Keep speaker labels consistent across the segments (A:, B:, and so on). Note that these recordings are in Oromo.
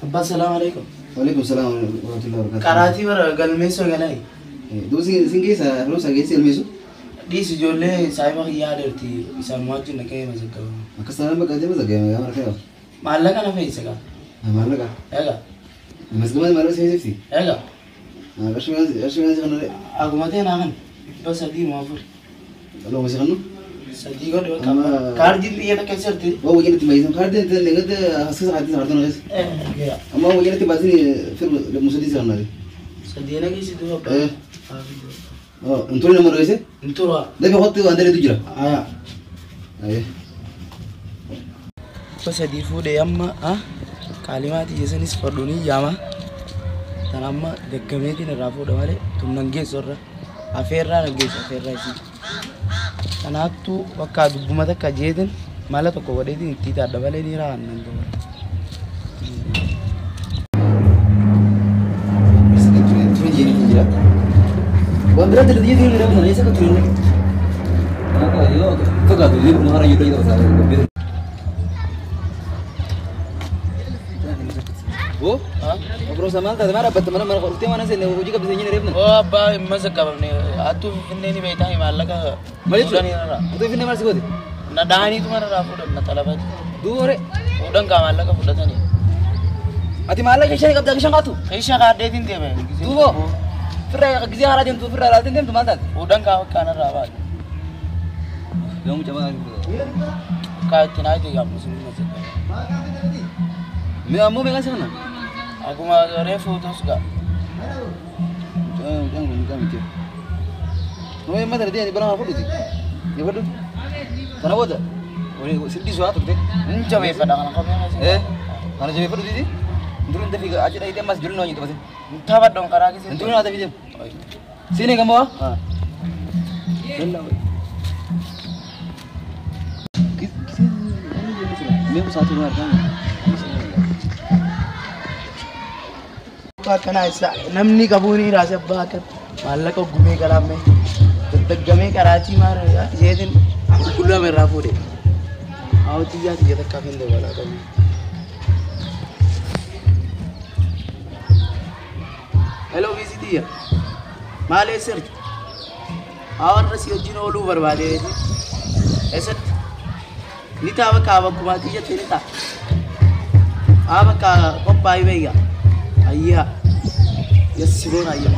A: أبا السلام عليكم.
B: وعليكم السلام ورحمة الله وبركاته.
A: كراتي برا قال ميسو قالي.
B: دوسي سينجيسا فلوس أجيسي الميسو.
A: دي سجولة سايبا خيار درتي يسموها جنة كي مزكوا.
B: أكستنا بقدر مزكوا يا مركب.
A: ما لك أنا في سكا.
B: ما لك.
A: إيجا.
B: مسكوا ما مرة سيسي.
A: إيجا.
B: أشوف خلنا.
A: أقومتين أهان. بس أدي ما أفر.
B: لو مسي خلنا.
A: سدي قد كم. كاردي اللي أنا كسر تي.
B: هو وجهنا تميزهم كاردي أنت لقيت حسيت حديث عرضنا بس.
A: إيه.
B: أما وجهنا تبازني في المسدس خلنا دي.
A: سدي أنا كيس itu apa?
B: إيه. أنتوا لنا مرة كيسه؟
A: Entura.
B: ده بيحط عندنا تجرا.
A: Aya.
B: أيه.
A: Pas sadi fude yamma ah kalimat jesanis farduni yama tanamma deggameti na rafu da male tunange sorra aferra isi tanattu wakka dubbumata kajeeden mala tokko wadheetiin itti taadda malee ni raannan dura
B: Wandra tadi dia ni mana isa katulun. Yo, kagak tu dia mahara yuda itu pasal. Oh, ngobrol sama angka, mana dapat mana kurti mana sih? Nego juga bisa nyari mana?
A: Oh, abba masa kabar ni, atu finne ni beta hi malak ka.
B: Malaysia ni nara. Itu finne mana sih kau?
A: Na dahani tu mana rafu na talabat.
B: Dua orang.
A: Udang ka malak ka fuda tani.
B: Ati malak kisah kau dah kisah kau tu?
A: Kisah ka de din tebe.
B: Dua. Firra kisah hara dia tu firra hara dia tu mana?
A: Udang ka kana rabat.
B: Yang macam mana?
A: Ka tinai tu ya musim masa.
B: Mau megang sana?
A: Aku mah refu terus gak.
B: Jangan mikir. Mau yang mana dia ni barang apa tu? Ya betul. Mana buat? Oh ni sedih suatu tu.
A: Coba pada kan kau
B: Eh, mana jadi apa tu di? Turun tapi aja dah itu mas jual nanya tu pasti.
A: Tabat dong karaki sih.
B: Turun ada video. Sini kamu ah? Memang satu luar kan?
A: Kana isa namni kabuni rasa bakat malaka gume karame teggame karachi mar jedin kulla me rafude awti ya tiya takka finde wala kam hello visitiya male sir awar rasi ojino lu barbade esat nita wa ka wa kumati ya tinita aba ka koppai veiya ayya يسيرون أيام.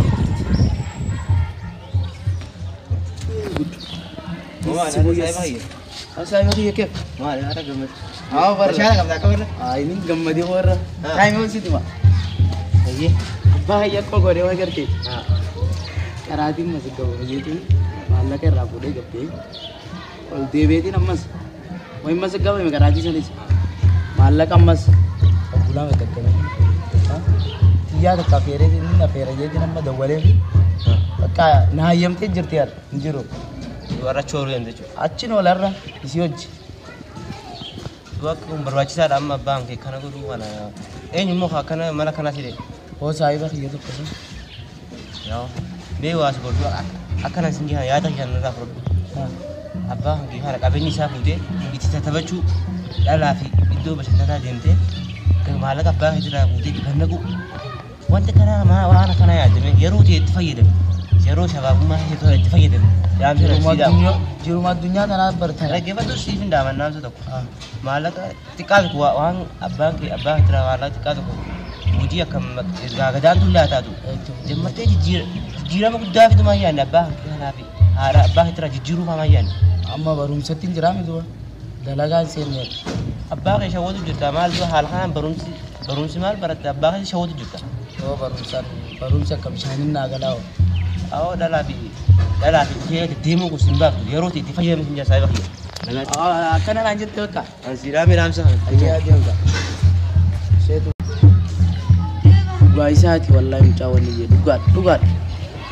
B: ما أنا
A: سايبه هي كيف؟
B: ما أنا جمد.
A: برشانة كم ذاك ولا؟ ini جمدي ورا. Time mau situ mah. Aye. Bahaya kok gore wa करके. Karati masih kau gitu. Malah ke rabu deh gape. Kalau dewe itu namas. Wah masih kau yang karati sana sih. Malah kamas. Pulang ke tempat. Ya tak kafir ini na fera jadi nama dawale ni. Kaya nahayam te jirtiar jiro.
B: Dua choru yang tu.
A: Achin walarra isi hoj.
B: Dua berwajib ada amma bang ke kana guru mana. Nyumo kana mana kana sih.
A: Oh saya bah itu pesan.
B: Ya. Bewas bodoh. Akan singgih ya tak yang nak bodoh. Abah di hari kabin nisah putih. Itu tabacu. Alafi itu bahasa tata jente. Kemana abah itu dah putih karena aku. وانت كنا ما وانا كنا يا جماعه يروتي يتفيدم يرو شباب ما يتفيدم يا جرو ما الدنيا انا برتها لكن بدو شيء من دام الناس تو مالك تكاد كوا وان ابا ترى ولا تكاد مودي كم غادان تلا تادو جمعت جيرا ما قد في ما يعني ابا انا في هذا ابا ترى جيرو ما يعني
A: اما بروم ستين جرام دو دلغان سين
B: ابا شهود جدا مال حال خان بروم مال برت ابا شهود جدا
A: Oh barumsa kamshanin na galaw.
B: Aw dalabi ke demo ko simba yaro ti fayem sinja sai bakhi.
A: Kana lanjut ke ka.
B: Sirami ramsa.
A: Aja ka. Setu. Baisati wallahi mutawalli je dugat.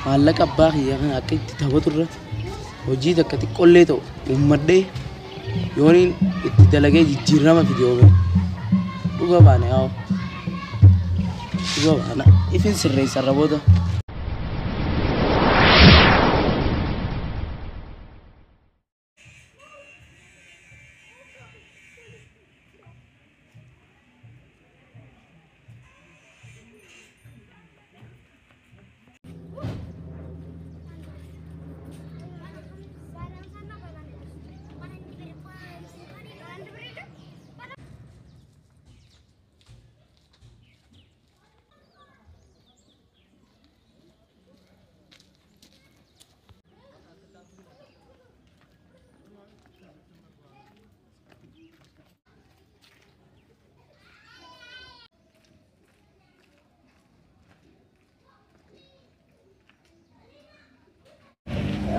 A: Malaka bahi ya kan akay tabaturra. Hoji da kati kolle to ummadde yonin itti dalage jijjirama video be. Duga bane aw. Yo, anak, ifin sirri sarraboda.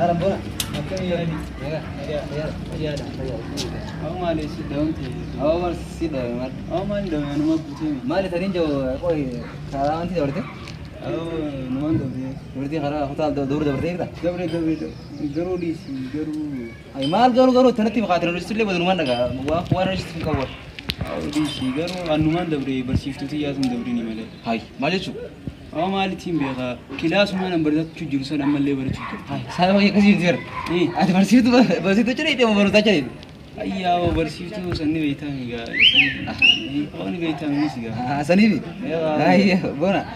A: Arambona.
C: Mali sidawti.
A: Awal sida mar.
C: Aman da yana mabuti.
A: Mali tadin jo koi karanti dorte.
C: Numan da bi.
A: Dorte kara hotel dur dorte da.
C: Gabre garu di si garu.
A: Ay mal garu tanati maqatir rusule badun man daga wa wa rajist kawar.
C: Di si garu anuman da bre bersiftu ti yazum da bre ni male.
A: Hay malichu.
C: Mali tim be ga kilas ma number da chu jursa da malle bar chu.
A: Hay sai ma kasi dir. Ati bersiftu chere ite mo baruta chere.
C: Ayya wa bersiftu sanni beita mi ga. Ni beita mi siga.
A: Sani bi. Ay bona.